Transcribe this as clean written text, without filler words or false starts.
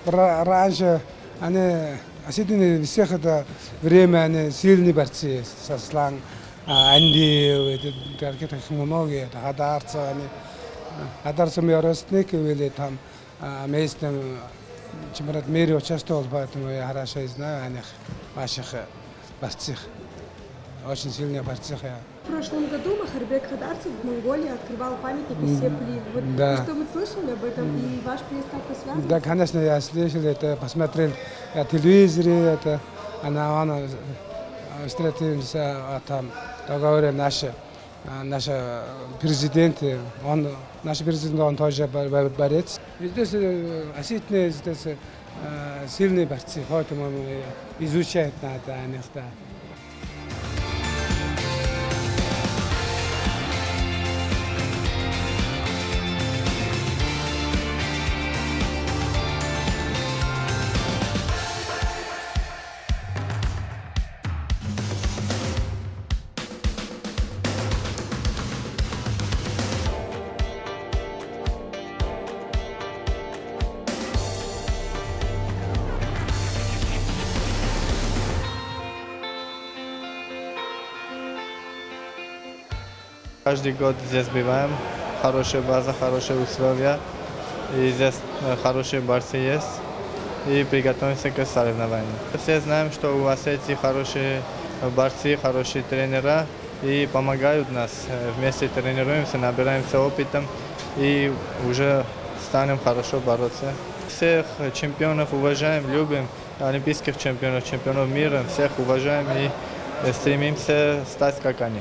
раньше они осетины всех это время они сильные борцы, Сослан, Анди, таких многие, Хадарца, они Хадарца мой родственник, или там местным чемпионат мира участвовал, поэтому я хорошо знаю о них, ваших борцах. Очень сильные борцы. В прошлом году Махарбек Хадарцев в Монголии открывал памятник Сепли. Вот Да. что мы слышали об этом, и ваш приезд как-то связан? Да, конечно, я слышал это, посмотрел на телевизоре, это, она встретился, там, договоры наши президенты, наш президент, он тоже борец. Здесь осетные, здесь сильные борцы, поэтому изучать надо о них, да. Каждый год здесь бываем, хорошая база, хорошие условия, и здесь хорошие борцы есть, и приготовимся к соревнованиям. Все знаем, что у вас эти хорошие борцы, хорошие тренера, и помогают нас. Вместе тренируемся, набираемся опытом, и уже станем хорошо бороться. Всех чемпионов уважаем, любим, олимпийских чемпионов, чемпионов мира, всех уважаем и стремимся стать как они.